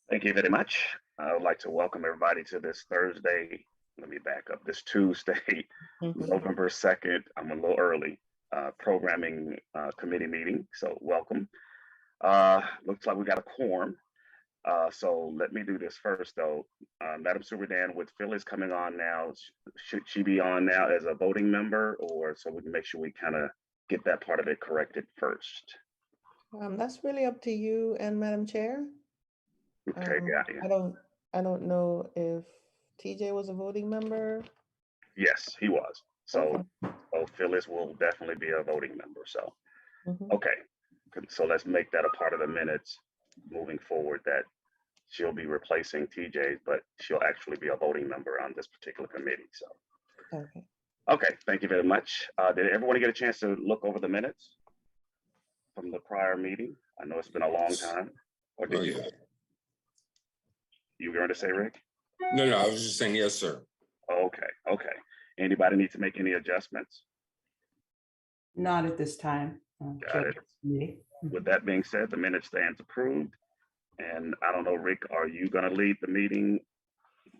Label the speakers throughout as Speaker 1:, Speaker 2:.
Speaker 1: Thank you very much. I would like to welcome everybody to this Thursday. Let me back up. This Tuesday, November 2nd. I'm a little early. Programming committee meeting. So welcome. Looks like we got a quorum. So let me do this first, though. Madam Superintendent, with Phyllis coming on now, should she be on now as a voting member, or so we can make sure we kind of get that part of it corrected first?
Speaker 2: That's really up to you and Madam Chair.
Speaker 1: Okay, got you.
Speaker 2: I don't know if TJ was a voting member.
Speaker 1: Yes, he was. So,
Speaker 2: Okay.
Speaker 1: Phyllis will definitely be a voting member. So,
Speaker 2: Mhm.
Speaker 1: okay. So let's make that a part of the minutes moving forward that she'll be replacing TJ, but she'll actually be a voting member on this particular committee. So,
Speaker 2: Okay.
Speaker 1: okay, thank you very much. Did everyone get a chance to look over the minutes from the prior meeting? I know it's been a long time. Or did you? You were going to say, Rick?
Speaker 3: No, I was just saying yes, sir.
Speaker 1: Okay. Anybody need to make any adjustments?
Speaker 4: Not at this time.
Speaker 1: Got it. With that being said, the minute stands approved. And I don't know, Rick, are you going to lead the meeting,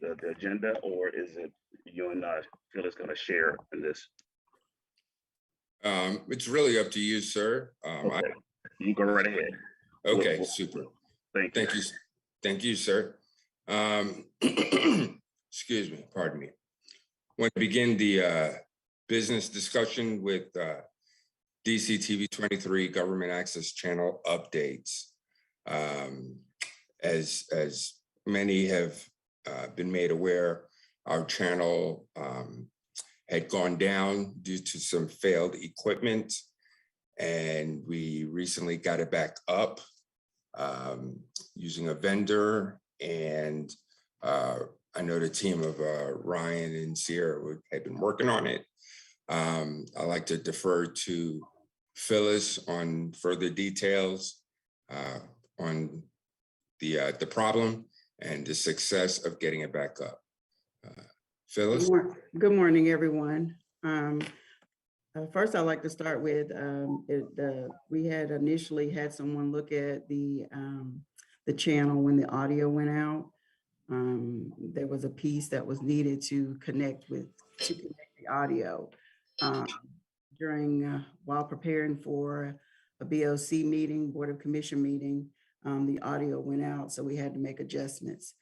Speaker 1: the agenda, or is it you and Phyllis going to share in this?
Speaker 3: It's really up to you, sir.
Speaker 1: Okay. You go right ahead.
Speaker 3: Okay, super.
Speaker 1: Thank you.
Speaker 3: Thank you, sir. Excuse me, pardon me. I want to begin the business discussion with DCTV 23 Government Access Channel updates. As many have been made aware, our channel had gone down due to some failed equipment, and we recently got it back up using a vendor. And I know the team of Ryan and Sierra had been working on it. I'd like to defer to Phyllis on further details on the problem and the success of getting it back up. Phyllis?
Speaker 4: Good morning, everyone. First, I'd like to start with we had initially had someone look at the channel when the audio went out. There was a piece that was needed to connect the audio. While preparing for a BOC meeting, Board of Commission meeting, the audio went out, so we had to make adjustments.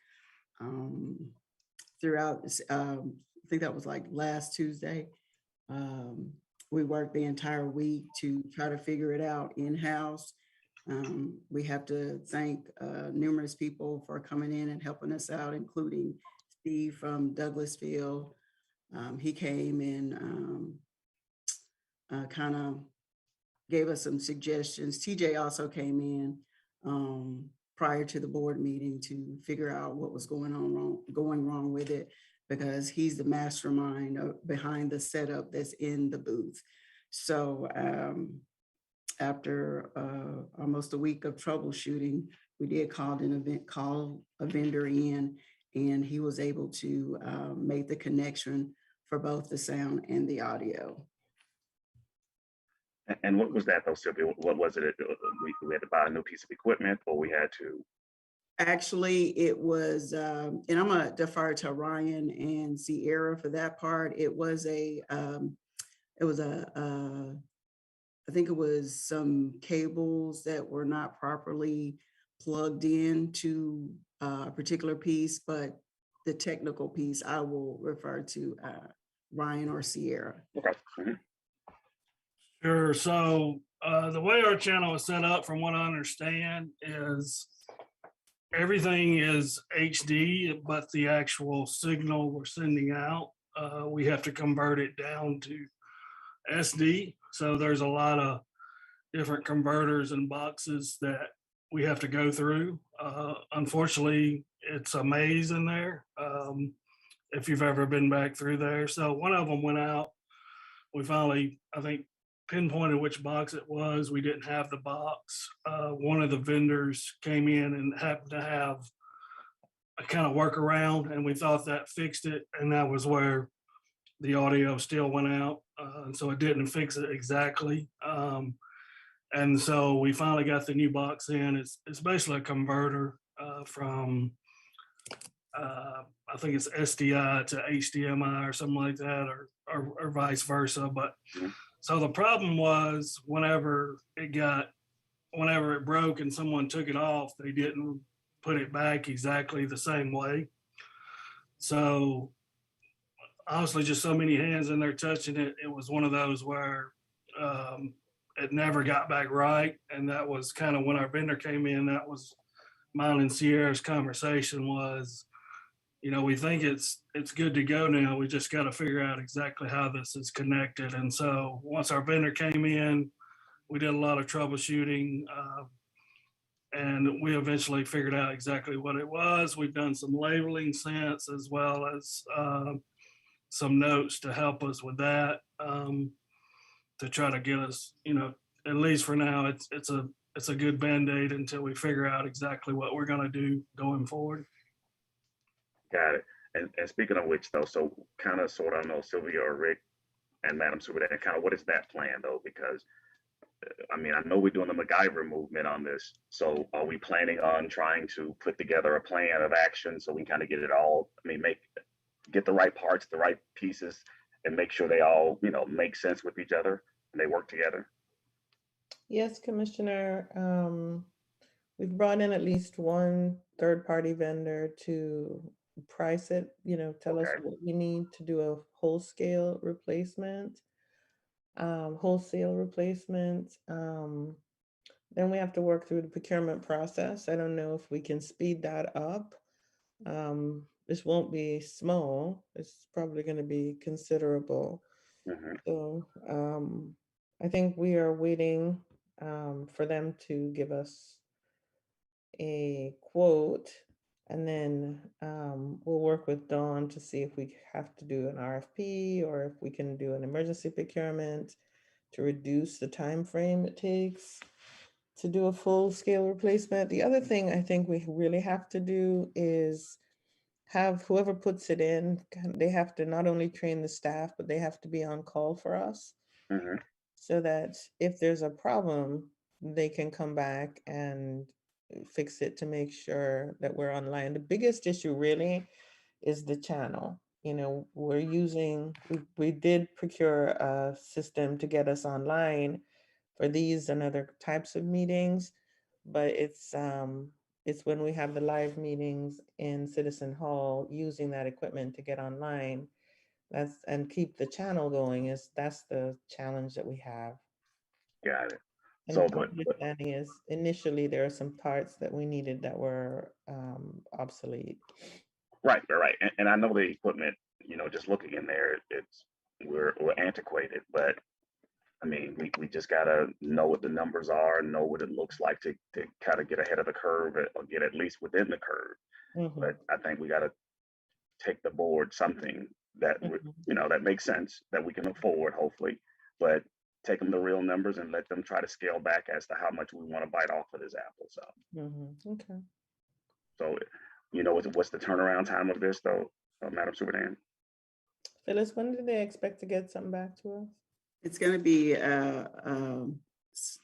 Speaker 4: Throughout, I think that was like last Tuesday. We worked the entire week to try to figure it out in-house. We have to thank numerous people for coming in and helping us out, including Steve from Douglasville. He came and kind of gave us some suggestions. TJ also came in prior to the board meeting to figure out what was going wrong with it, because he's the mastermind behind the setup that's in the booth. So after almost a week of troubleshooting, we did call a vendor in, and he was able to make the connection for both the sound and the audio.
Speaker 1: And what was that though, Sylvia? What was it? We had to buy a new piece of equipment, or we had to?
Speaker 4: Actually, it was, and I'm gonna defer to Ryan and Sierra for that part. It was I think it was some cables that were not properly plugged in to a particular piece, but the technical piece I will refer to Ryan or Sierra.
Speaker 1: Okay. Mm-hmm.
Speaker 5: Sure. So the way our channel is set up, from what I understand, is everything is HD, but the actual signal we're sending out, we have to convert it down to SD. So there's a lot of different converters and boxes that we have to go through. Unfortunately, it's a maze in there, if you've ever been back through there. So one of them went out. We finally, I think, pinpointed which box it was. We didn't have the box. One of the vendors came in and happened to have a kind of workaround, and we thought that fixed it. And that was where the audio still went out. So it didn't fix it exactly. And so we finally got the new box in. It's basically a converter. from I think it's SDI to HDMI or something like that, or vice versa. But so the problem was whenever it broke and someone took it off, they didn't put it back exactly the same way. So honestly, just so many hands in there touching it, it was one of those where it never got back right. And that was kind of when our vendor came in, that was mine and Sierra's conversation was, we think it's good to go now. We just got to figure out exactly how this is connected. And so once our vendor came in, we did a lot of troubleshooting, and we eventually figured out exactly what it was. We've done some labeling since, as well as some notes to help us with that, to try to get us, at least for now, it's a good Band-Aid until we figure out exactly what we're going to do going forward.
Speaker 1: Got it. And speaking of which, though, so kind of sort of know Sylvia or Rick and Madam Superintendent, kind of what is that plan, though? Because I mean, I know we're doing the MacGyver movement on this. So are we planning on trying to put together a plan of action so we kind of get it all, get the right parts, the right pieces, and make sure they all, make sense with each other and they work together?
Speaker 2: Yes, Commissioner. We've brought in at least one third-party vendor to price it, tell us
Speaker 1: Okay.
Speaker 2: what we need to do a wholesale replacement. Then we have to work through the procurement process. I don't know if we can speed that up. This won't be small. It's probably going to be considerable. So I think we are waiting for them to give us a quote, and then we'll work with Dawn to see if we have to do an RFP or if we can do an emergency procurement to reduce the time frame it takes to do a full-scale replacement. The other thing I think we really have to do is have whoever puts it in, they have to not only train the staff, but they have to be on call for us, so that if there's a problem, they can come back and fix it to make sure that we're online. The biggest issue really is the channel. We did procure a system to get us online for these and other types of meetings, but it's when we have the live meetings in Citizen Hall using that equipment to get online, and keep the channel going, that's the challenge that we have.
Speaker 1: Got it.
Speaker 2: And
Speaker 1: So,
Speaker 2: my understanding is initially there are some parts that we needed that were obsolete.
Speaker 1: Right. And I know the equipment, just looking in there, we're antiquated, but I mean, we just gotta know what the numbers are, know what it looks like to kind of get ahead of the curve or get at least within the curve. But I think we gotta take the board something that that makes sense, that we can afford, hopefully, but take them the real numbers and let them try to scale back as to how much we want to bite off of this apple. So,
Speaker 2: Okay.
Speaker 1: So, what's the turnaround time of this, though, Madam Superintendent?
Speaker 2: Phyllis, when do they expect to get something back to us?
Speaker 4: It's going to be,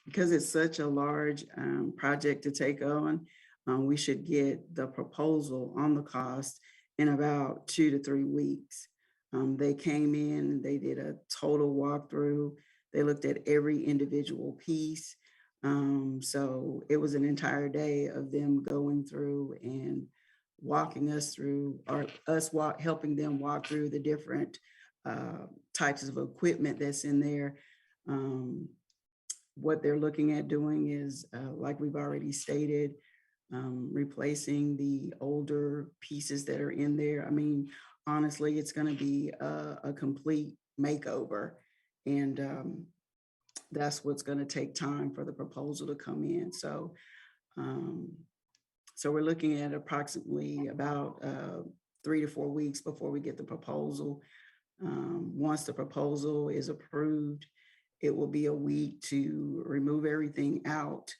Speaker 4: because it's such a large project to take on, we should get the proposal on the cost in about 2 to 3 weeks. They came in, they did a total walkthrough. They looked at every individual piece. So it was an entire day of them going through and walking us through, or helping them walk through the different types of equipment that's in there. What they're looking at doing is, like we've already stated, replacing the older pieces that are in there. I mean, honestly, it's going to be a complete makeover, and that's what's going to take time for the proposal to come in. So, so we're looking at approximately about 3 to 4 weeks before we get the proposal. Once the proposal is approved, it will be a week to remove everything out,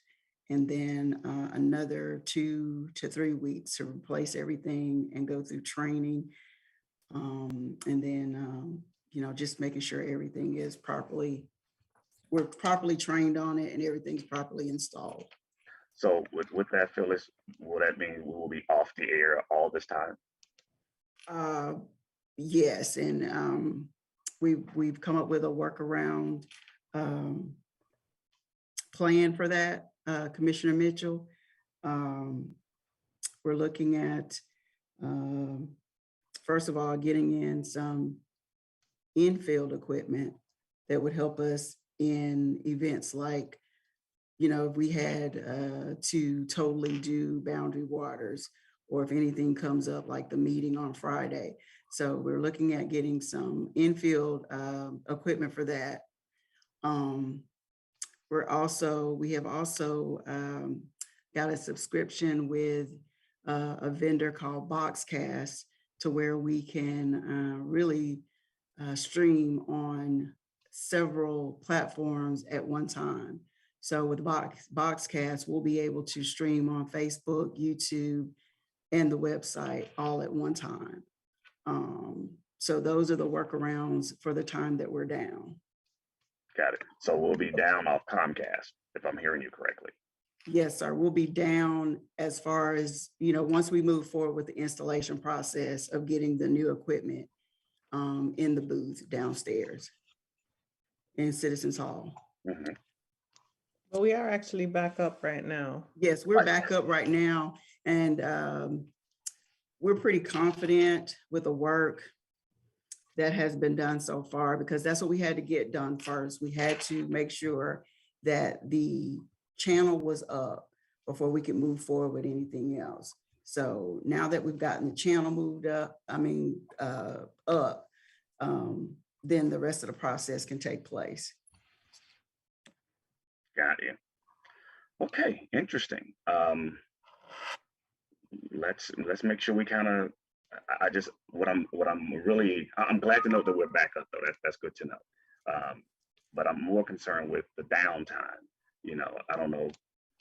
Speaker 4: and then another 2 to 3 weeks to replace everything and go through training. And then, just making sure everything is we're properly trained on it and everything's properly installed.
Speaker 1: So with that, Phyllis, will that mean we will be off the air all this time?
Speaker 4: Yes, and we've come up with a workaround plan for that, Commissioner Mitchell. We're looking at, first of all, getting in some in-field equipment that would help us in events like, if we had to totally do Boundary Waters, or if anything comes up like the meeting on Friday. So we're looking at getting some in-field equipment for that. We have also got a subscription with a vendor called Boxcast, to where we can really stream on several platforms at one time. So with Boxcast, we'll be able to stream on Facebook, YouTube, and the website all at one time. So those are the workarounds for the time that we're down.
Speaker 1: Got it. So we'll be down off Comcast, if I'm hearing you correctly.
Speaker 4: Yes, sir. We'll be down as far as, once we move forward with the installation process of getting the new equipment in the booth downstairs in Citizens Hall.
Speaker 1: Mm-hmm.
Speaker 2: But we are actually back up right now.
Speaker 4: Yes, we're back up right now, and we're pretty confident with the work that has been done so far, because that's what we had to get done first. We had to make sure that the channel was up before we could move forward with anything else. So now that we've gotten the channel moved up, up, then the rest of the process can take place.
Speaker 1: Got you. Okay, interesting. Let's make sure we kind of. I'm glad to know that we're back up though. That's good to know. But I'm more concerned with the downtime. I don't know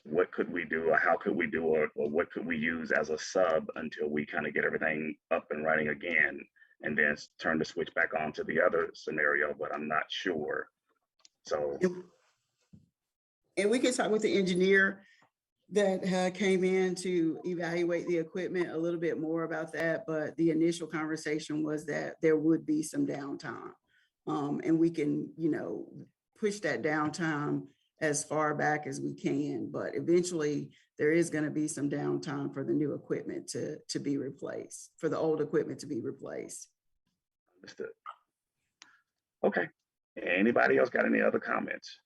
Speaker 1: what could we do, or how could we do, or what could we use as a sub until we kind of get everything up and running again, and then turn the switch back on to the other scenario. But I'm not sure. So.
Speaker 4: And we can talk with the engineer that came in to evaluate the equipment a little bit more about that. But the initial conversation was that there would be some downtime. And we can, push that downtime as far back as we can. But eventually there is going to be some downtime for the new equipment to be replaced, for the old equipment to be replaced.
Speaker 1: Understood. Okay. Anybody else got any other comments?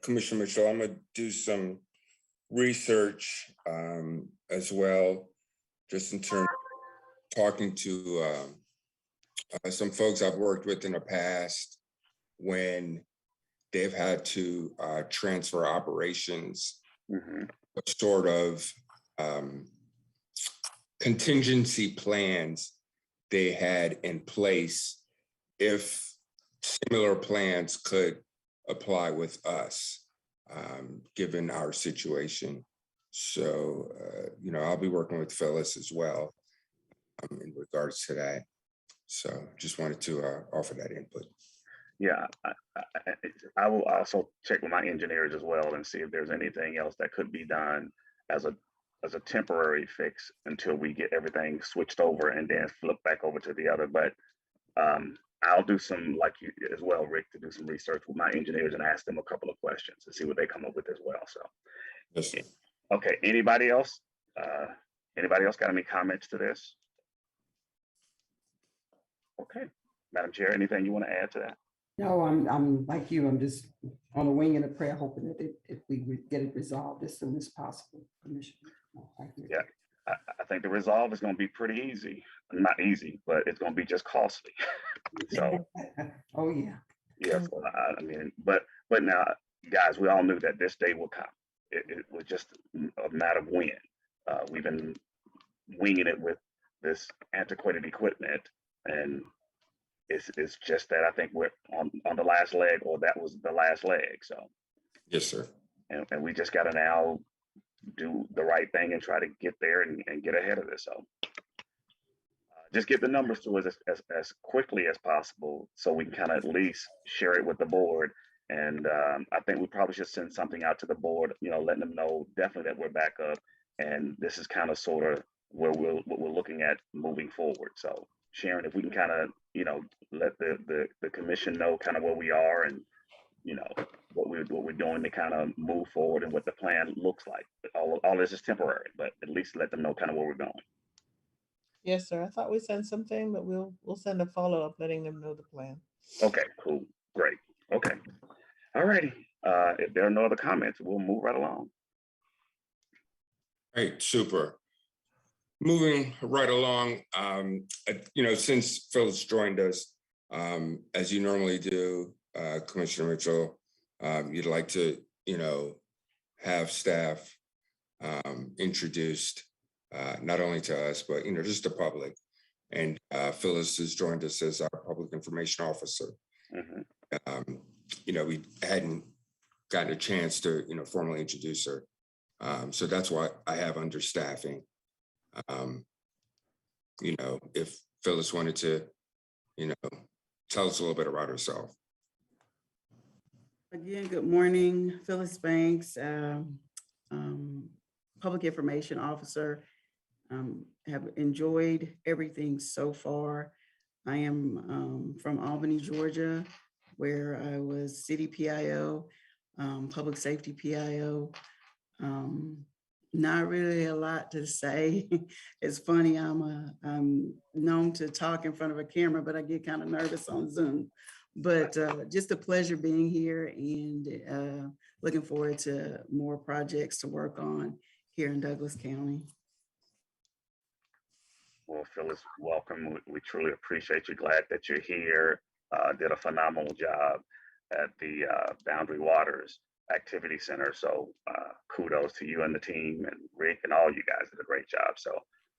Speaker 3: Commissioner Mitchell, I'm gonna do some research as well, just in terms of talking to some folks I've worked with in the past when they've had to transfer operations.
Speaker 1: Mm-hmm.
Speaker 3: What sort of contingency plans they had in place if similar plans could apply with us, given our situation. So, I'll be working with Phyllis as well in regards to that. So just wanted to offer that input.
Speaker 1: Yeah, I will also check with my engineers as well and see if there's anything else that could be done as a temporary fix until we get everything switched over and then flip back over to the other. But I'll do some, like you as well, Rick, to do some research with my engineers and ask them a couple of questions and see what they come up with as well. So,
Speaker 3: yes.
Speaker 1: Okay, anybody else? Anybody else got any comments to this? Okay, Madam Chair, anything you want to add to that?
Speaker 6: No, I'm like you. I'm just on a wing and a prayer, hoping that if we get it resolved as soon as possible.
Speaker 1: Yeah, I think the resolve is going to be pretty easy. Not easy, but it's going to be just costly. So.
Speaker 6: Oh yeah.
Speaker 1: Yes, but now, guys, we all knew that this day will come. It was just a matter of when. We've been winging it with this antiquated equipment, and it's just that I think we're on the last leg, or that was the last leg. So
Speaker 3: yes, sir.
Speaker 1: And we just got to now do the right thing and try to get there and get ahead of this. So just get the numbers to us as quickly as possible, so we can kind of at least share it with the board And I think we probably should send something out to the board, letting them know definitely that we're back up. And this is kind of sort of where what we're looking at moving forward. So Sharon, if we can kind of, let the commission know kind of where we are and, what we're doing to kind of move forward and what the plan looks like. All this is temporary, but at least let them know kind of where we're going.
Speaker 2: Yes, sir. I thought we sent something, but we'll send a follow-up letting them know the plan.
Speaker 1: Okay, cool. Great. Okay. All righty. If there are no other comments, we'll move right along.
Speaker 3: Great, super. Moving right along, since Phyllis joined us, as you normally do, Commissioner Mitchell, you'd like to, have staff introduced, not only to us, but, just the public. And Phyllis has joined us as our public information officer.
Speaker 1: Mm-hmm.
Speaker 3: We hadn't gotten a chance to, formally introduce her. So that's why I have understaffing. If Phyllis wanted to, tell us a little bit about herself.
Speaker 4: Again, good morning, Phyllis Banks, Public Information Officer. Have enjoyed everything so far. I am from Albany, Georgia, where I was City PIO, Public Safety PIO. Not really a lot to say. It's funny, I'm known to talk in front of a camera, but I get kind of nervous on Zoom. But just a pleasure being here and looking forward to more projects to work on here in Douglas County.
Speaker 1: Well, Phyllis, welcome. We truly appreciate you. Glad that you're here. Did a phenomenal job at the Boundary Waters Activity Center. So kudos to you and the team, and Rick and all you guys did a great job. So,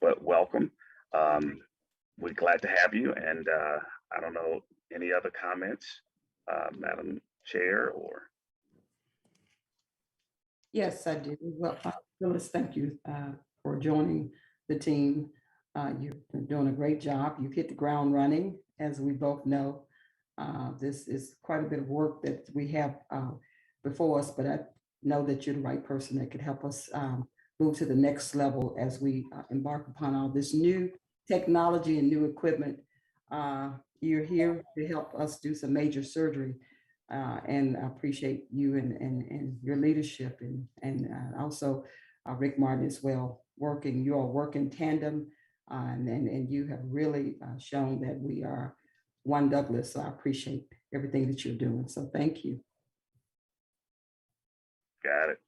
Speaker 1: but welcome. We're glad to have you. And I don't know, any other comments, Madam Chair, or?
Speaker 6: Yes, I do. Well, Phyllis, thank you for joining the team. You've been doing a great job. You've hit the ground running, as we both know. This is quite a bit of work that we have before us, but I know that you're the right person that could help us move to the next level as we embark upon all this new technology and new equipment. You're here to help us do some major surgery, and I appreciate you and your leadership, and also Rick Martin as well. You all work in tandem, and you have really shown that we are one Douglas. So I appreciate everything that you're doing. So thank you.
Speaker 1: Got it.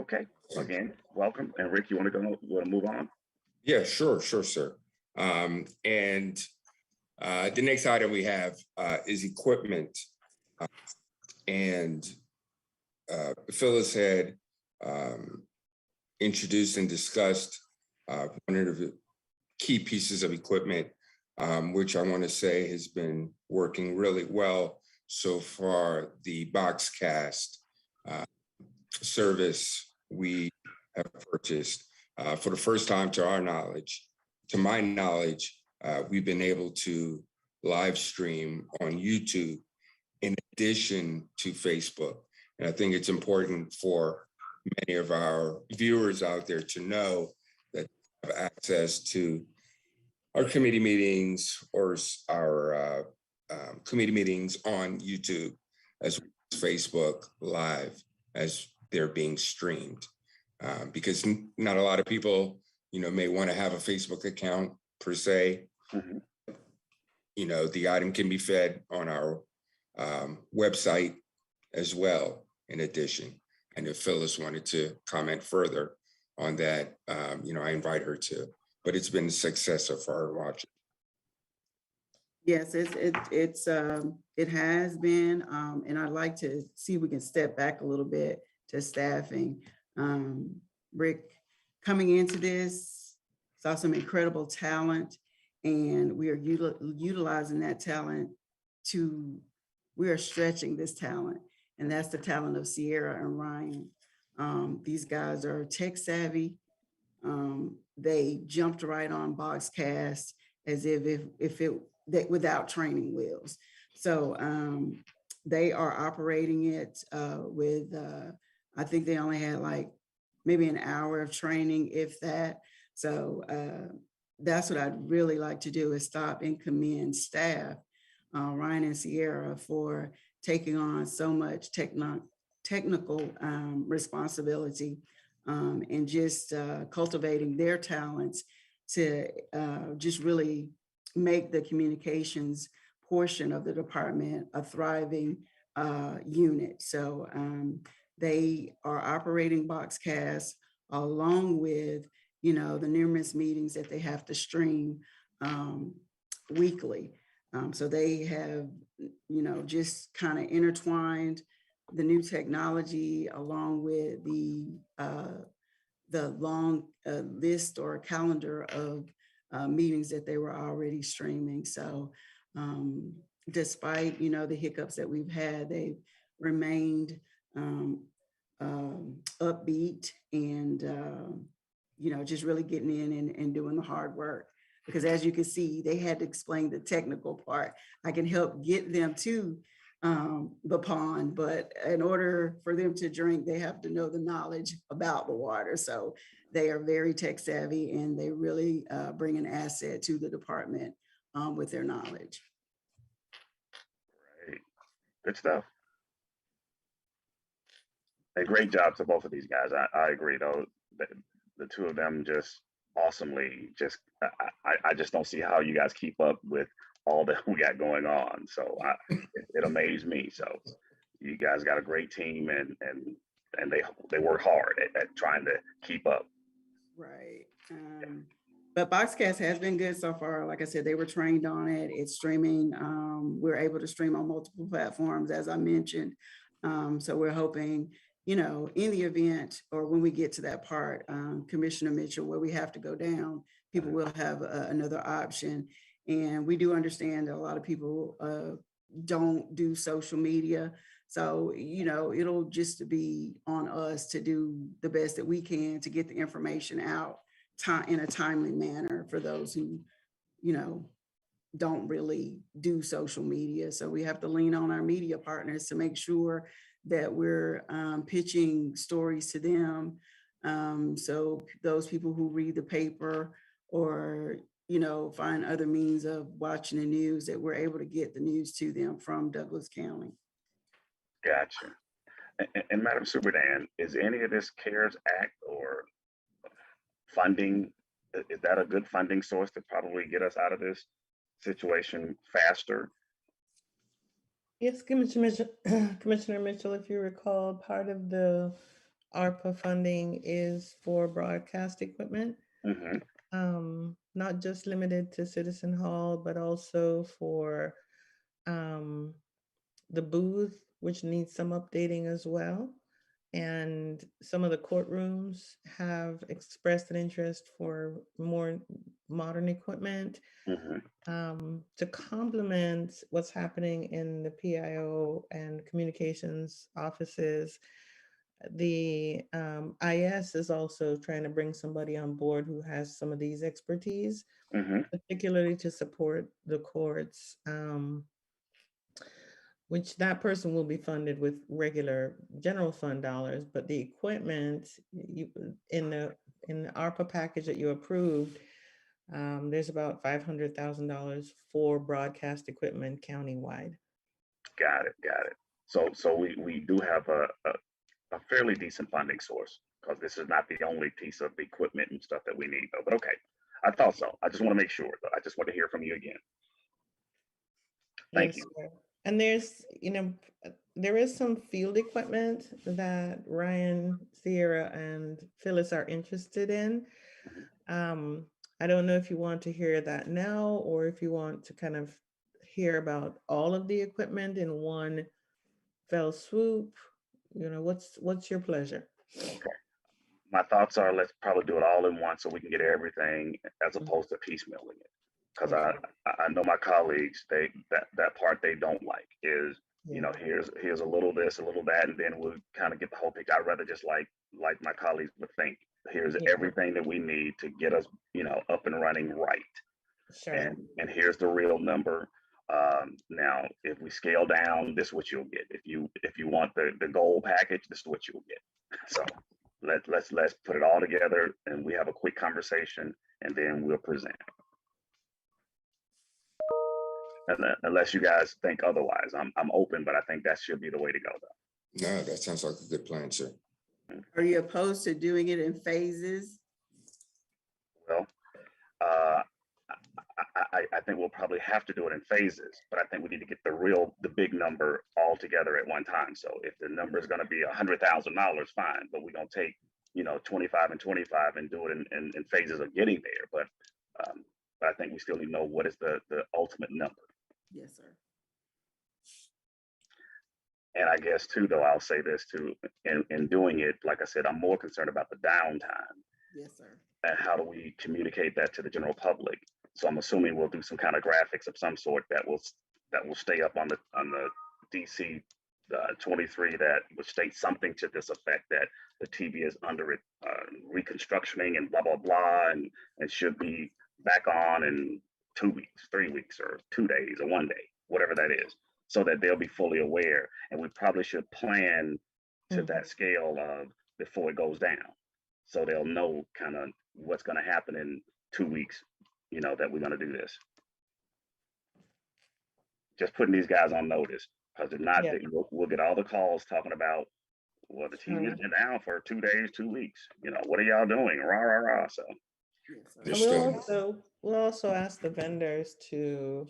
Speaker 1: Okay. Again, welcome. And Rick, you want to move on?
Speaker 3: Yeah, sure, sir. And the next item we have is equipment. And Phyllis had introduced and discussed one of the key pieces of equipment, which I want to say has been working really well so far, the Boxcast service we have purchased. For the first time, to my knowledge, we've been able to live stream on YouTube in addition to Facebook. And I think it's important for many of our viewers out there to know that they have access to our committee meetings or our committee meetings on YouTube, as well as Facebook Live, as they're being streamed. Because not a lot of people, may want to have a Facebook account per se.
Speaker 1: Mm-hmm.
Speaker 3: The item can be fed on our website as well, in addition. And if Phyllis wanted to comment further on that, I invite her to. But it's been a success so far watching.
Speaker 4: Yes, it has been, and I'd like to see if we can step back a little bit to staffing. Rick, coming into this, saw some incredible talent, and we are utilizing that talent we are stretching this talent, and that's the talent of Sierra and Ryan. These guys are tech savvy. They jumped right on Boxcast as if without training wheels. So they are operating it with, I think they only had like maybe an hour of training, if that. So that's what I'd really like to do, is stop and commend staff, Ryan and Sierra, for taking on so much technical responsibility, and just cultivating their talents to just really make the communications portion of the department a thriving unit. So they are operating Boxcast along with, the numerous meetings that they have to stream weekly. So they have, just kind of intertwined the new technology along with the long list or calendar of meetings that they were already streaming. So despite, the hiccups that we've had, they've remained upbeat and, just really getting in and doing the hard work. Because as you can see, they had to explain the technical part. I can help get them to the pond, but in order for them to drink, they have to know the knowledge about the water. So they are very tech savvy, and they really bring an asset to the department with their knowledge.
Speaker 1: Right. Good stuff. And great job to both of these guys. I agree, though. The two of them just awesomely, I just don't see how you guys keep up with all that we got going on. So it amazed me. So you guys got a great team, and they work hard at trying to keep up.
Speaker 4: Right. But Boxcast has been good so far. Like I said, they were trained on it. It's streaming. We're able to stream on multiple platforms, as I mentioned. So we're hoping, in the event, or when we get to that part, Commissioner Mitchell, where we have to go down, people will have another option. And we do understand that a lot of people don't do social media. So, it'll just be on us to do the best that we can to get the information out in a timely manner for those who, don't really do social media. So we have to lean on our media partners to make sure that we're pitching stories to them. So those people who read the paper or, find other means of watching the news, that we're able to get the news to them from Douglas County.
Speaker 1: Gotcha. And Madam Superdan, is any of this CARES Act or funding, is that a good funding source to probably get us out of this situation faster?
Speaker 2: Yes, Commissioner Mitchell, if you recall, part of the ARPA funding is for broadcast equipment. Not just limited to Citizen Hall, but also for the booth, which needs some updating as well. And some of the courtrooms have expressed an interest for more modern equipment to complement what's happening in the PIO and communications offices. The IS is also trying to bring somebody on board who has some of these expertise, particularly to support the courts, which that person will be funded with regular general fund dollars, but the equipment in the ARPA package that you approved, there's about $500,000 for broadcast equipment countywide. Got it.
Speaker 1: So we do have a fairly decent funding source, because this is not the only piece of equipment and stuff that we need, though. But okay, I thought so. I just want to make sure, though. I just want to hear from you again. Thank you.
Speaker 2: Sir. And there's, there is some field equipment that Ryan, Sierra, and Phyllis are interested in. I don't know if you want to hear that now, or if you want to kind of hear about all of the equipment in one fell swoop. What's your pleasure?
Speaker 1: Okay. My thoughts are, let's probably do it all in one so we can get everything, as opposed to piecemealing it. Because I know my colleagues, that part they don't like is, here's a little this, a little that, and then we'll kind of get the whole picture. I'd rather just like my colleagues would think, here's everything that we need to get us, up and running right.
Speaker 2: Sure.
Speaker 1: And here's the real number. Now, if we scale down, this is what you'll get. If you want the gold package, this is what you'll get. So let's put it all together and we have a quick conversation and then we'll present. And unless you guys think otherwise, I'm open, but I think that should be the way to go though.
Speaker 3: No, that sounds like a good plan, sir.
Speaker 4: Are you opposed to doing it in phases?
Speaker 1: Well, I think we'll probably have to do it in phases, but I think we need to get the big number all together at one time. So if the number is going to be $100,000, fine, but we're going to take, 25 and 25 and do it in phases of getting there. But I think we still need to know what is the ultimate number.
Speaker 4: Yes, sir.
Speaker 1: And I guess too, though, I'll say this too, in doing it, like I said, I'm more concerned about the downtime.
Speaker 4: Yes, sir.
Speaker 1: And how do we communicate that to the general public? So I'm assuming we'll do some kind of graphics of some sort that will stay up on the DC 23 that would state something to this effect that the TV is under it reconstructioning and blah blah blah and should be back on in 2 weeks, 3 weeks, or 2 days, or 1 day, whatever that is, so that they'll be fully aware. And we probably should plan to that scale of before it goes down, so they'll know kind of what's going to happen in 2 weeks. That we're going to do this. Just putting these guys on notice, because if not, we'll get all the calls talking about, well, the TV has been down for 2 days, 2 weeks. What are y'all doing? Rah, rah, rah. So
Speaker 4: Yes,
Speaker 2: we'll also ask the vendors to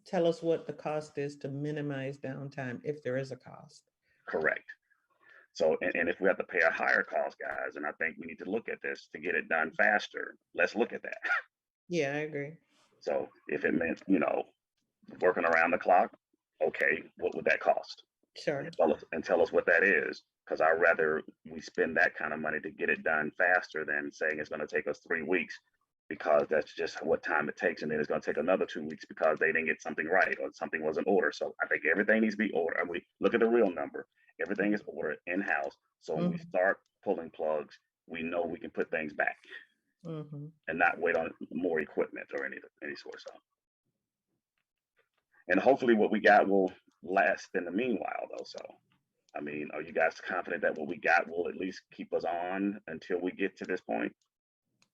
Speaker 2: tell us what the cost is to minimize downtime, if there is a cost.
Speaker 1: Correct. So, and if we have to pay a higher cost, guys, and I think we need to look at this to get it done faster, let's look at that.
Speaker 2: Yeah, I agree.
Speaker 1: So if it meant, working around the clock, okay, what would that cost?
Speaker 2: Sure.
Speaker 1: And tell us what that is, because I'd rather we spend that kind of money to get it done faster than saying it's going to take us 3 weeks, because that's just what time it takes. And then it's going to take another 2 weeks because they didn't get something right or something wasn't ordered. So I think everything needs to be ordered. And we look at the real number. Everything is ordered in-house. So when we start pulling plugs, we know we can put things back. And not wait on more equipment or any sort of stuff. And hopefully what we got will last in the meanwhile though. So, I mean, are you guys confident that what we got will at least keep us on until we get to this point?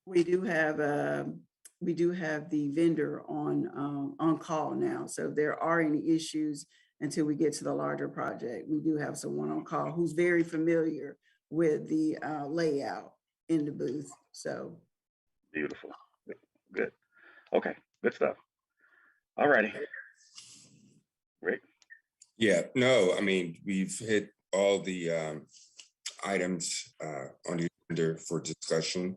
Speaker 4: We do have the vendor on call now. So if there are any issues until we get to the larger project, we do have someone on call who's very familiar with the layout in the booth. So
Speaker 1: beautiful. Good. Okay, good stuff. All righty. Rick?
Speaker 3: Yeah, no, I mean, we've hit all the items on the agenda for discussion.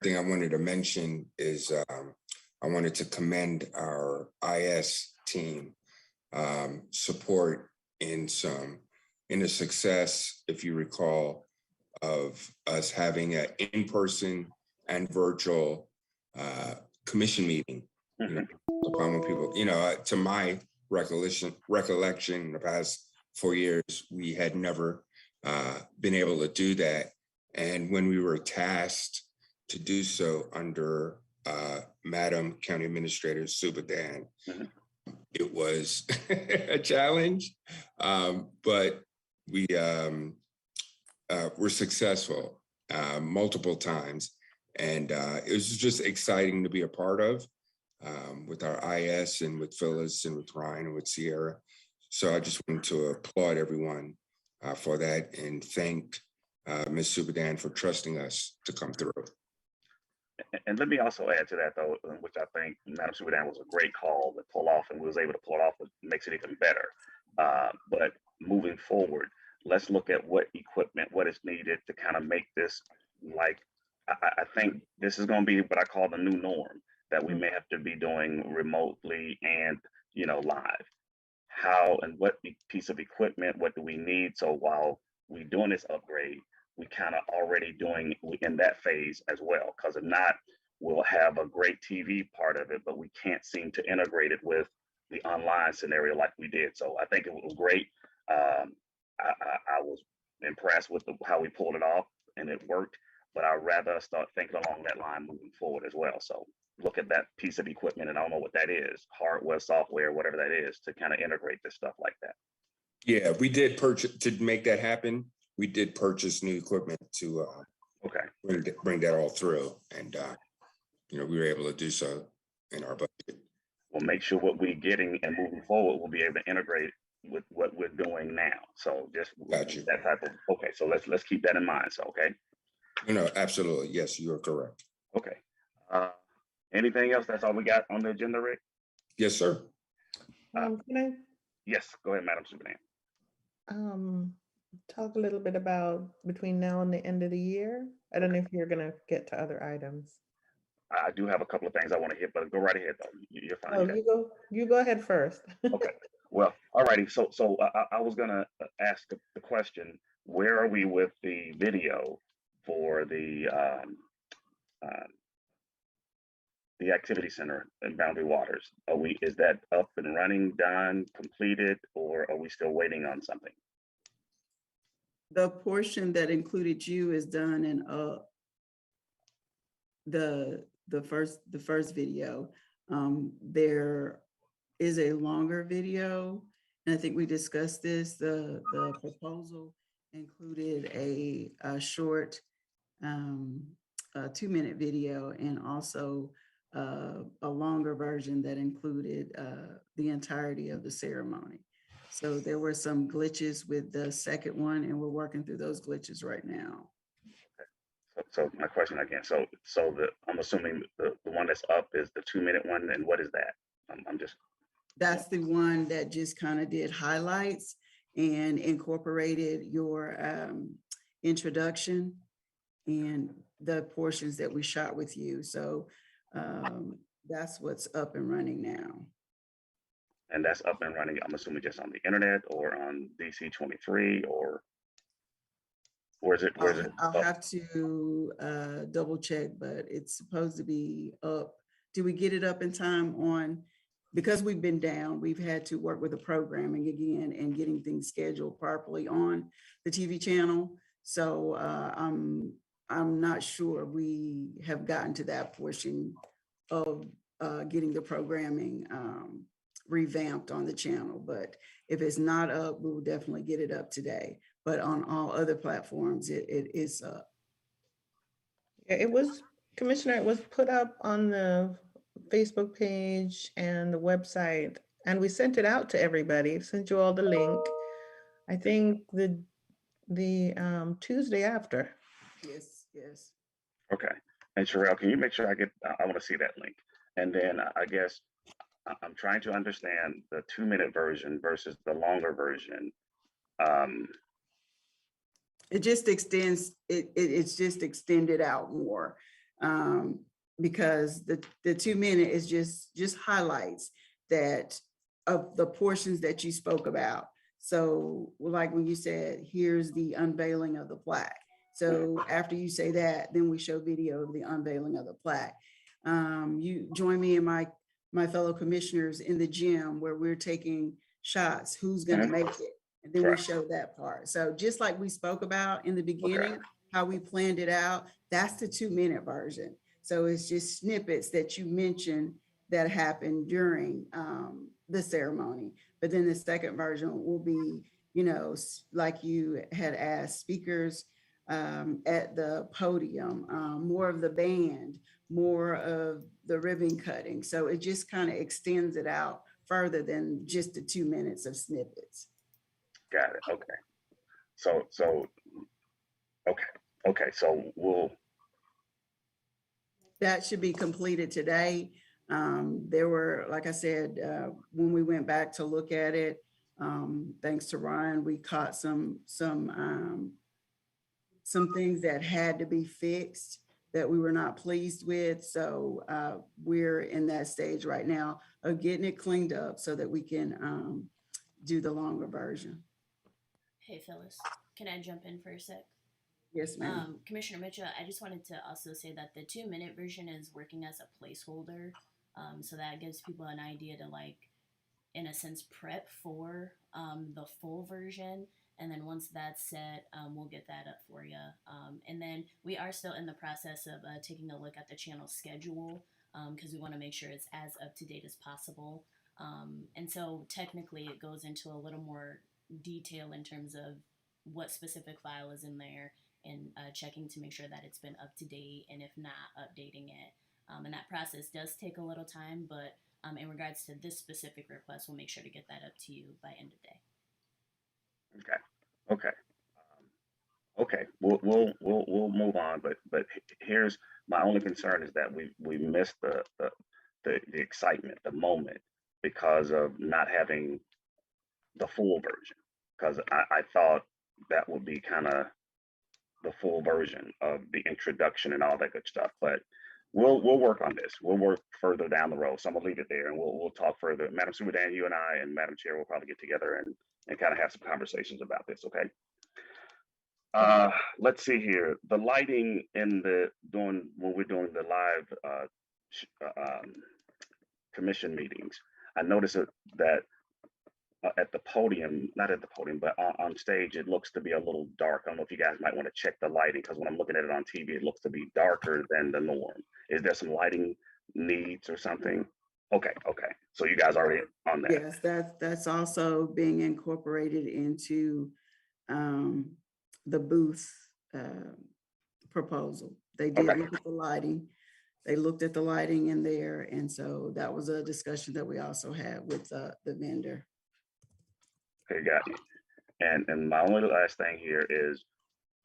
Speaker 3: Thing I wanted to mention is I wanted to commend our IS team support in the success, if you recall, of us having an in-person and virtual commission meeting. Upon people, to my recollection, in the past 4 years, we had never been able to do that. And when we were tasked to do so under Madam County Administrator Subadan, it was a challenge, but we were successful multiple times. And it was just exciting to be a part of with our IS and with Phyllis and with Ryan and with Sierra. So I just wanted to applaud everyone for that and thank Ms. Subadan for trusting us to come through.
Speaker 1: And let me also add to that, though, which I think Madam Subadan was a great call to pull off, and we was able to pull it off, which makes it even better. But moving forward, let's look at what equipment, what is needed to kind of make this, like, I think this is going to be what I call the new norm, that we may have to be doing remotely and, live. How and what piece of equipment, what do we need? So while we're doing this upgrade, we kind of already doing in that phase as well, because if not, we'll have a great TV part of it, but we can't seem to integrate it with the online scenario like we did. So I think it was great. I was impressed with how we pulled it off and it worked, but I'd rather start thinking along that line moving forward as well. So look at that piece of equipment, and I don't know what that is, hardware, software, whatever that is, to kind of integrate this stuff like that.
Speaker 3: Yeah, we did purchase to make that happen. We did purchase new equipment to
Speaker 1: Okay.
Speaker 3: bring that all through, and we were able to do so in our budget.
Speaker 1: We'll make sure what we're getting and moving forward, we'll be able to integrate with what we're doing now. So just
Speaker 3: Got you.
Speaker 1: that type of, okay, so let's keep that in mind. So, okay.
Speaker 3: No, absolutely. Yes, you are correct.
Speaker 1: Okay. Anything else? That's all we got on the agenda, Rick?
Speaker 3: Yes, sir.
Speaker 2: Can
Speaker 1: Yes, go ahead, Madam Superintendent.
Speaker 2: I talk a little bit about between now and the end of the year? I don't know if you're gonna get to other items.
Speaker 1: I do have a couple of things I want to hit, but go right ahead though. You're fine.
Speaker 2: Oh, you go ahead first.
Speaker 1: Okay. Well, all righty. So I was gonna ask the question: where are we with the video for the activity center in Boundary Waters? Is that up and running, done, completed, or are we still waiting on something?
Speaker 4: The portion that included you is done in the first video. There is a longer video, and I think we discussed this. The proposal included a short 2-minute video, and also a longer version that included the entirety of the ceremony. So there were some glitches with the second one, and we're working through those glitches right now.
Speaker 1: So my question again, I'm assuming the one that's up is the 2-minute one, and what is that?
Speaker 4: That's the one that just kind of did highlights and incorporated your introduction and the portions that we shot with you. So that's what's up and running now.
Speaker 1: And that's up and running, I'm assuming, just on the internet or on DC 23, or where's it?
Speaker 4: I'll have to double check, but it's supposed to be up. Did we get it up in time on, because we've been down, we've had to work with the programming again and getting things scheduled properly on the TV channel. So I'm not sure we have gotten to that portion of getting the programming revamped on the channel. But if it's not up, we will definitely get it up today. But on all other platforms, it is up.
Speaker 2: Yeah, it was, Commissioner, it was put up on the Facebook page and the website, and we sent it out to everybody, sent you all the link. I think the Tuesday after.
Speaker 4: Yes.
Speaker 1: Okay. And Sherelle, can you make sure I want to see that link? And then I guess I'm trying to understand the 2-minute version versus the longer version.
Speaker 4: It just extends, it's just extended out more, because the 2-minute is just highlights that of the portions that you spoke about. So like when you said, here's the unveiling of the plaque. So after you say that, then we show video of the unveiling of the plaque. You join me and my fellow commissioners in the gym where we're taking shots, who's gonna make it? And then we show that part. So just like we spoke about in the beginning, how we planned it out, that's the 2-minute version. So it's just snippets that you mentioned that happened during the ceremony. But then the second version will be, like you had asked, speakers at the podium, more of the band, more of the ribbon cutting. So it just kind of extends it out further than just the 2 minutes of snippets.
Speaker 1: Got it. Okay. So
Speaker 4: that should be completed today. There were, like I said, when we went back to look at it, thanks to Ryan, we caught some things that had to be fixed that we were not pleased with. So we're in that stage right now of getting it cleaned up so that we can do the longer version.
Speaker 7: Hey, Phyllis, can I jump in for a sec?
Speaker 4: Yes, ma'am.
Speaker 7: Commissioner Mitchell, I just wanted to also say that the 2-minute version is working as a placeholder. So that gives people an idea to, like, in a sense, prep for the full version. And then once that's set, we'll get that up for you. And then we are still in the process of taking a look at the channel schedule. because we want to make sure it's as up to date as possible. And so technically it goes into a little more detail in terms of what specific file is in there and checking to make sure that it's been up to date, and if not, updating it. And that process does take a little time, but in regards to this specific request, we'll make sure to get that up to you by end of day.
Speaker 1: Okay. Okay. We'll move on. But here's my only concern is that we missed the excitement, the moment, because of not having the full version. Because I thought that would be kind of the full version of the introduction and all that good stuff. But we'll work on this. We'll work further down the road. So I'm gonna leave it there, and we'll talk further. Madam Superintendent, you and I and Madam Chair will probably get together and kind of have some conversations about this. Okay. Let's see here. The lighting in when we're doing the live commission meetings, I noticed that at the podium, not at the podium, but on stage, it looks to be a little dark. I don't know if you guys might want to check the lighting, because when I'm looking at it on TV, it looks to be darker than the norm. Is there some lighting needs or something? Okay. So you guys already on that.
Speaker 4: Yes, that's also being incorporated into the booth proposal. They did look at the lighting. They looked at the lighting in there. And so that was a discussion that we also had with the vendor.
Speaker 1: Okay, got you. And my only last thing here is,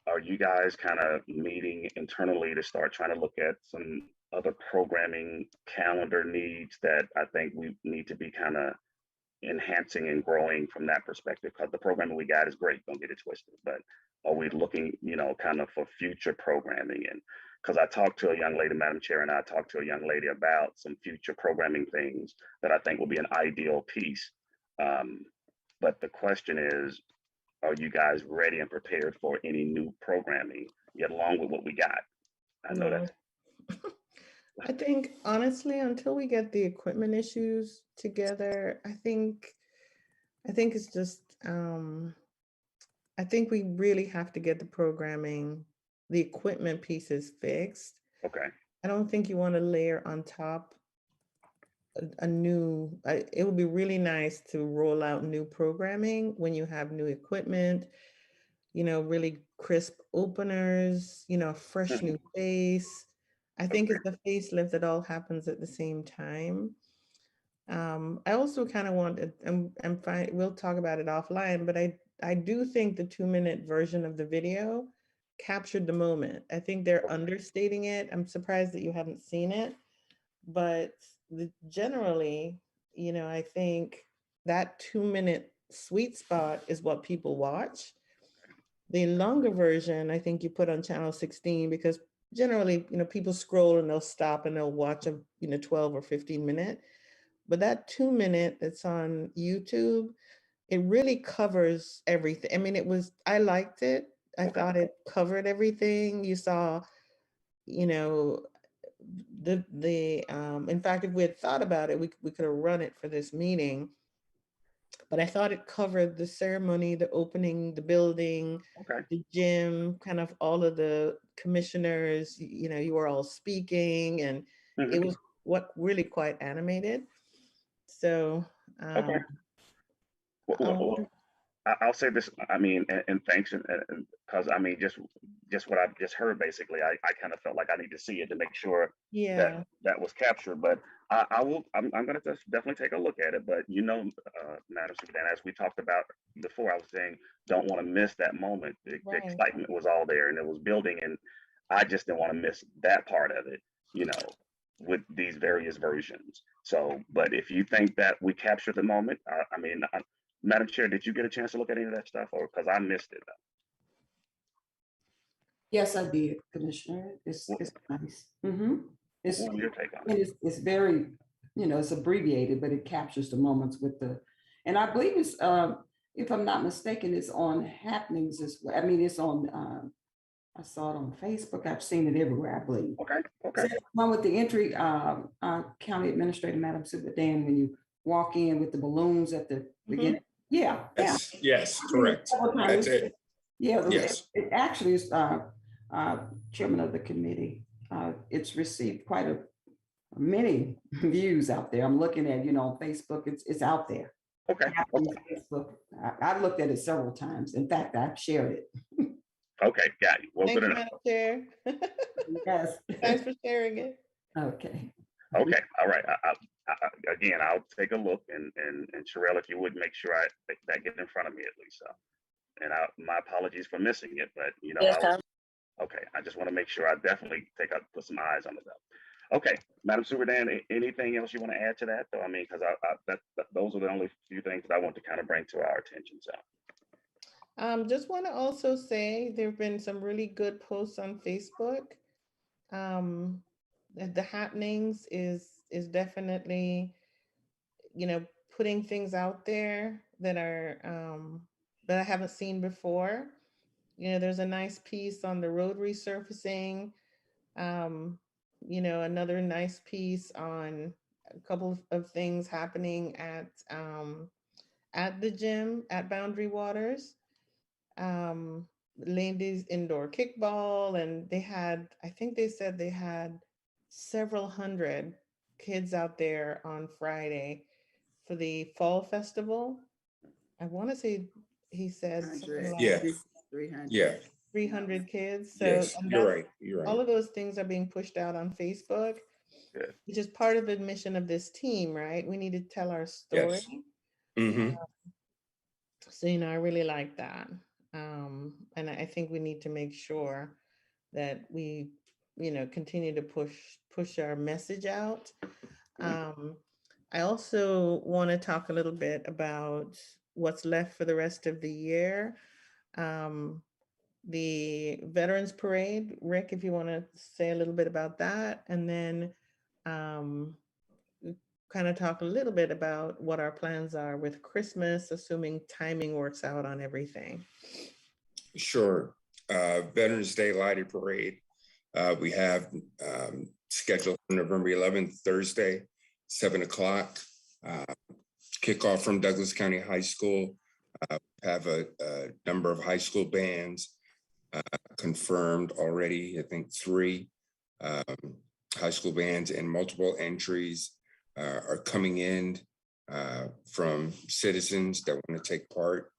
Speaker 1: are you guys kind of meeting internally to start trying to look at some other programming calendar needs that I think we need to be kind of enhancing and growing from that perspective? Because the programming we got is great, don't get it twisted, but are we looking, kind of for future programming? And because I talked to a young lady, Madam Chair, and I talked to a young lady about some future programming things that I think will be an ideal piece. But the question is, are you guys ready and prepared for any new programming, yet along with what we got? I know that.
Speaker 2: I think honestly, until we get the equipment issues together, I think it's just, I think we really have to get the programming, the equipment pieces fixed.
Speaker 1: Okay.
Speaker 2: I don't think you want to layer on top a new, it would be really nice to roll out new programming when you have new equipment, really crisp openers, fresh new face. I think it's the facelift that all happens at the same time. I also kind of want, I'm fine, we'll talk about it offline, but I do think the 2-minute version of the video captured the moment. I think they're understating it. I'm surprised that you haven't seen it, but generally, I think that 2-minute sweet spot is what people watch. The longer version, I think you put on channel 16, because generally, people scroll and they'll stop and they'll watch a 12 or 15 minute. But that 2-minute that's on YouTube, it really covers everything. I mean, I liked it. I thought it covered everything. You saw, in fact, if we had thought about it, we could have run it for this meeting. But I thought it covered the ceremony, the opening, the building, the gym, kind of all of the commissioners, you were all speaking, and it was really quite animated. So,
Speaker 1: I'll say this, I mean, and thanks, and because I mean, just what I've just heard, basically, I kind of felt like I need to see it to make sure that was captured. But I'm going to definitely take a look at it. But Madam Superintendent, as we talked about before, I was saying, don't want to miss that moment. The excitement was all there, and it was building, and I just didn't want to miss that part of it, with these various versions. So, but if you think that we captured the moment, I mean, Madam Chair, did you get a chance to look at any of that stuff, or because I missed it?
Speaker 6: Yes, I did, Commissioner. It's nice. It's,
Speaker 1: what was your take on it?
Speaker 6: It's very, it's abbreviated, but it captures the moments and I believe it's, if I'm not mistaken, it's on Happenings as well. I mean, it's on, I saw it on Facebook. I've seen it everywhere, I believe.
Speaker 1: Okay.
Speaker 6: One with the entry, County Administrator, Madam Superintendent, when you walk in with the balloons at the beginning. Yeah.
Speaker 3: Yes, correct. That's it.
Speaker 6: Yeah,
Speaker 3: yes.
Speaker 6: It actually is Chairman of the committee. It's received quite many views out there. I'm looking at, on Facebook, it's out there.
Speaker 1: Okay. Okay.
Speaker 6: Facebook. I've looked at it several times. In fact, I've shared it.
Speaker 1: Okay. Got you. Well,
Speaker 2: Thank
Speaker 1: good
Speaker 2: you,
Speaker 1: enough.
Speaker 2: Madam Chair.
Speaker 6: Yes.
Speaker 2: Thanks for sharing it.
Speaker 6: Okay.
Speaker 1: Okay. All right. Again, I'll take a look, and Sherelle, if you would make sure that get in front of me at least. So, and my apologies for missing it, but okay. I just want to make sure I definitely put some eyes on it though. Okay, Madam Superintendent, anything else you want to add to that? Though, I mean, because those are the only few things that I want to kind of bring to our attention. So,
Speaker 2: Just want to also say there have been some really good posts on Facebook. The happenings is definitely, putting things out there that are that I haven't seen before. There's a nice piece on the road resurfacing. Another nice piece on a couple of things happening at the gym at Boundary Waters. Ladies indoor kickball, and I think they said they had several hundred kids out there on Friday for the fall festival. I want to say he said something like
Speaker 3: Yeah.
Speaker 6: 300.
Speaker 3: Yeah.
Speaker 2: 300 kids. So
Speaker 3: Yes,
Speaker 2: and
Speaker 3: you're
Speaker 2: that's
Speaker 3: right. You're right.
Speaker 2: all of those things are being pushed out on Facebook,
Speaker 1: good.
Speaker 2: which is part of the mission of this team, right? We need to tell our story.
Speaker 3: Yes. Mm-hmm.
Speaker 2: So, I really like that. And I think we need to make sure that we, continue to push our message out. I also want to talk a little bit about what's left for the rest of the year. The Veterans Parade, Rick, if you want to say a little bit about that, and then kind of talk a little bit about what our plans are with Christmas, assuming timing works out on everything.
Speaker 3: Sure. Veterans Day Lighted Parade. We have scheduled for November 11th, Thursday, 7 o'clock. Kickoff from Douglas County High School. Have a number of high school bands confirmed already. I think 3 high school bands and multiple entries are coming in from citizens that want to take part.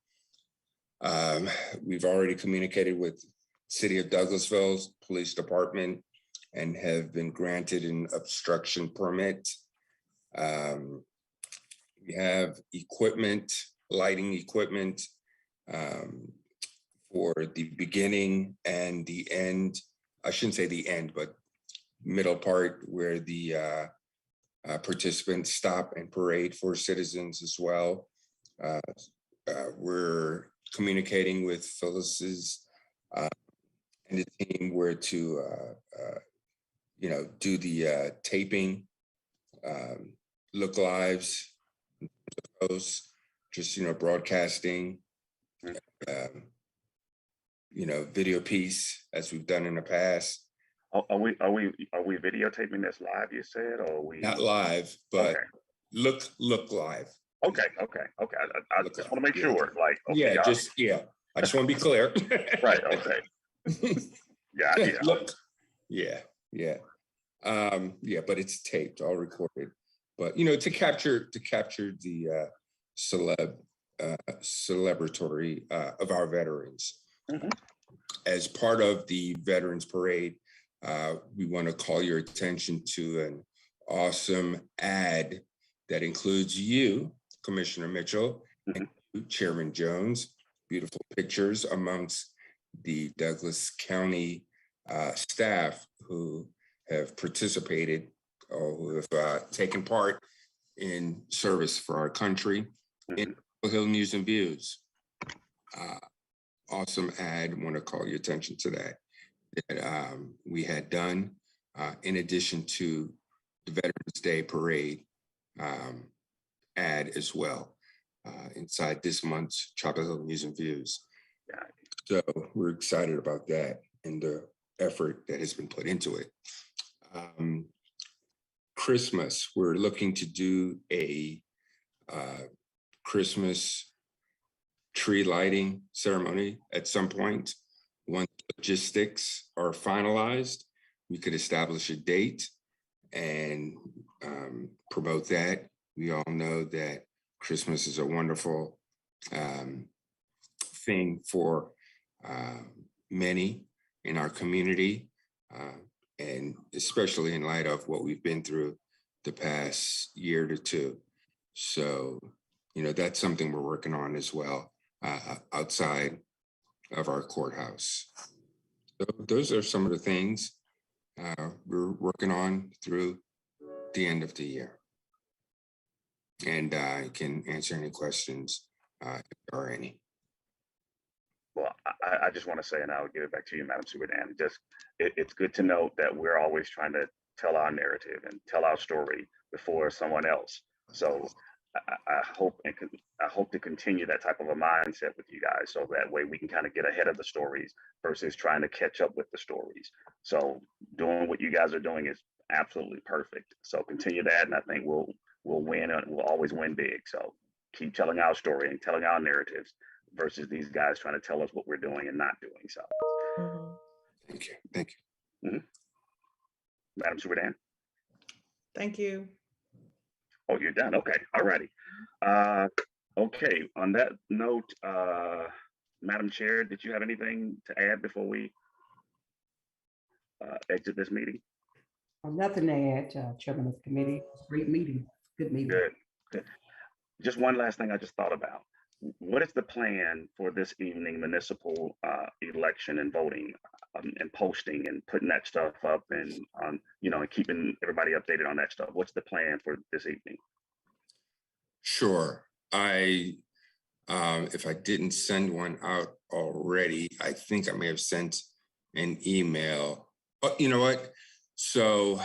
Speaker 3: We've already communicated with City of Douglasville's Police Department and have been granted an obstruction permit. We have equipment, lighting equipment for the beginning and the end. I shouldn't say the end, but middle part where the participants stop and parade for citizens as well. We're communicating with Phyllis's and the team where to, do the taping, look lives, posts, just, broadcasting, video piece as we've done in the past.
Speaker 1: Are we videotaping this live? You said, or are we
Speaker 3: Not live, but
Speaker 1: okay.
Speaker 3: look live.
Speaker 1: Okay. I just want to make sure. Like, okay,
Speaker 3: I just want to be clear.
Speaker 1: Right. Okay. Yeah.
Speaker 3: Look. Yeah. But it's taped, all recorded. But to capture the celebratory of our veterans.
Speaker 1: Mm-hmm.
Speaker 3: As part of the Veterans Parade, we want to call your attention to an awesome ad that includes you, Commissioner Mitchell, and Chairman Jones. Beautiful pictures amongst the Douglas County staff who have participated or who have taken part in service for our country in Hill News and Views. Awesome ad. Want to call your attention to that we had done in addition to the Veterans Day Parade ad as well inside this month's Chapel Hill News and Views. So we're excited about that and the effort that has been put into it. Christmas, we're looking to do a Christmas tree lighting ceremony at some point. Once logistics are finalized, we could establish a date and promote that. We all know that Christmas is a wonderful thing for many in our community, and especially in light of what we've been through the past year to two. So, that's something we're working on as well, outside of our courthouse. So those are some of the things we're working on through the end of the year. And I can answer any questions if there are any.
Speaker 1: Well, I just want to say, and I'll give it back to you, Madam Superintendent, it's good to note that we're always trying to tell our narrative and tell our story before someone else. So I hope to continue that type of a mindset with you guys, so that way we can kind of get ahead of the stories versus trying to catch up with the stories. So doing what you guys are doing is absolutely perfect. So continue that, and I think we'll win, and we'll always win big. So keep telling our story and telling our narratives versus these guys trying to tell us what we're doing and not doing. So
Speaker 3: Thank you.
Speaker 1: Mm-hmm. Madam Superintendent.
Speaker 2: Thank you.
Speaker 1: Oh, you're done. Okay. All righty. Okay. On that note, Madam Chair, did you have anything to add before we exit this meeting?
Speaker 6: Nothing to add, Chairman of the committee. Great meeting. Good meeting.
Speaker 1: Good. Just one last thing I just thought about. What is the plan for this evening municipal election and voting, and posting and putting that stuff up, and and keeping everybody updated on that stuff? What's the plan for this evening?
Speaker 3: Sure. If I didn't send one out already, I think I may have sent an email. Oh, you know what? So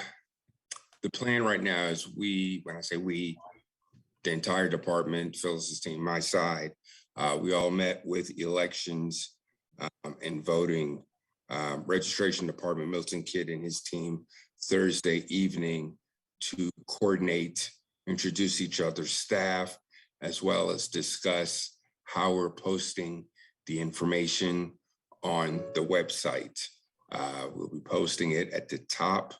Speaker 3: the plan right now is when I say we, the entire department, Phyllis's team, my side, we all met with elections and voting registration department, Milton Kidd and his team, Thursday evening to coordinate, introduce each other's staff, as well as discuss how we're posting the information on the website. We'll be posting it at the top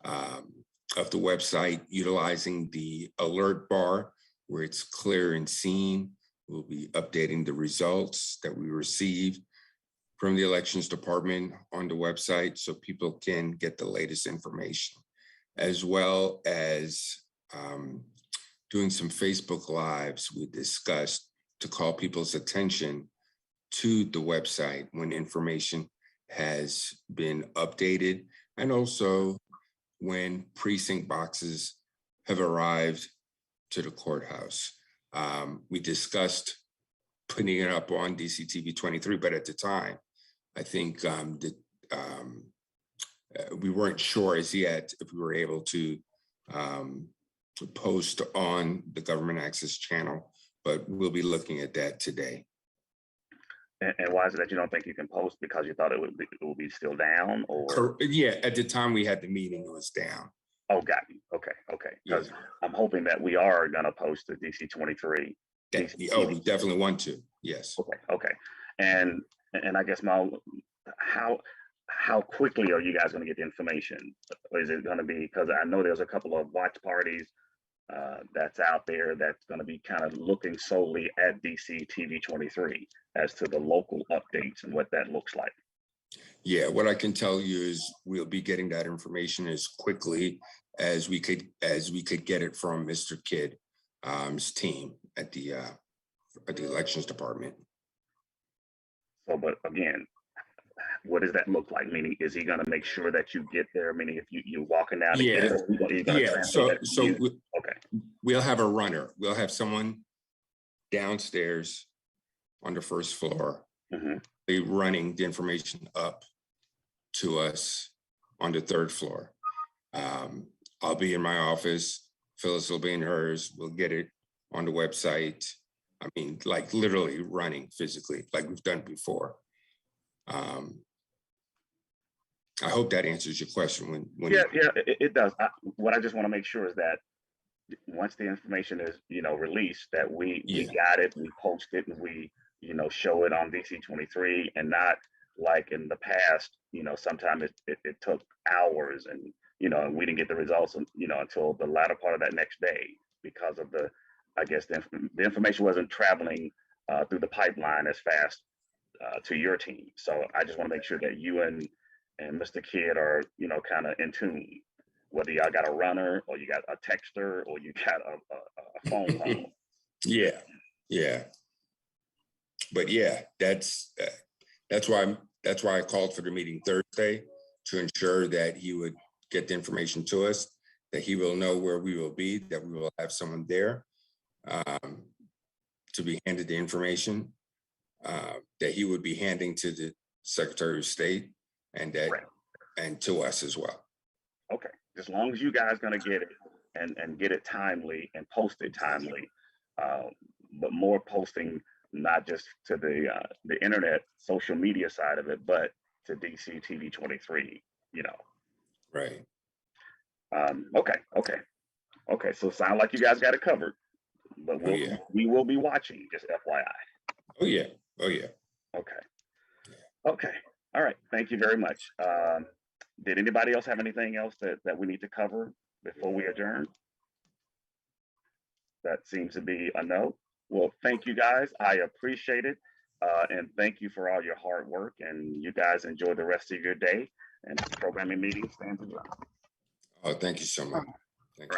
Speaker 3: of the website, utilizing the alert bar where it's clear and seen. We'll be updating the results that we received from the elections department on the website so people can get the latest information, as well as doing some Facebook Lives we discussed to call people's attention to the website when information has been updated, and also when precinct boxes have arrived to the courthouse. We discussed putting it up on DCTV 23, but at the time, I think we weren't sure as yet if we were able to post on the government access channel, but we'll be looking at that today.
Speaker 1: And why is it that you don't think you can post? Because you thought it would be still down, or?
Speaker 3: Yeah, at the time we had the meeting, it was down.
Speaker 1: Oh, got you. Okay. Because I'm hoping that we are gonna post the DC 23.
Speaker 3: We definitely want to. Yes.
Speaker 1: Okay. And I guess how quickly are you guys gonna get the information? Or is it gonna be, because I know there's a couple of watch parties that's out there that's going to be kind of looking solely at DC TV 23 as to the local updates and what that looks like.
Speaker 3: Yeah, what I can tell you is we'll be getting that information as quickly as we could get it from Mr. Kidd's team at the elections department. So,
Speaker 1: but again, what does that look like? Meaning, is he going to make sure that you get there? Meaning, if you're walking down,
Speaker 3: we'll have a runner. We'll have someone downstairs on the first floor, be running the information up to us on the third floor. I'll be in my office. Phyllis will be in hers. We'll get it on the website. I mean, like literally running physically, like we've done before. I hope that answers your question.
Speaker 1: It does. What I just want to make sure is that once the information is, released, that we got it, we post it, and we, show it on DC 23, and not like in the past, sometimes it took hours and, and we didn't get the results, until the latter part of that next day because of I guess the information wasn't traveling through the pipeline as fast to your team. So I just want to make sure that you and Mr. Kidd are, kind of in tune, whether y'all got a runner or you got a texter or you got a phone call.
Speaker 3: Yeah. But yeah, that's why I called for the meeting Thursday, to ensure that he would get the information to us, that he will know where we will be, that we will have someone there to be handed the information that he would be handing to the Secretary of State and to us as well.
Speaker 1: Okay, as long as you guys gonna get it and get it timely and post it timely, but more posting not just to the internet, social media side of it, but to DC TV 23.
Speaker 3: Right.
Speaker 1: Okay. So sound like you guys got it covered, but we will be watching. Just FYI.
Speaker 3: Oh yeah.
Speaker 1: Okay. All right. Thank you very much. Did anybody else have anything else that we need to cover before we adjourn? That seems to be a no. Well, thank you guys. I appreciate it. And thank you for all your hard work. And you guys enjoy the rest of your day. And the programming meeting stands adjourned.
Speaker 3: Oh, thank you so much. Thank you.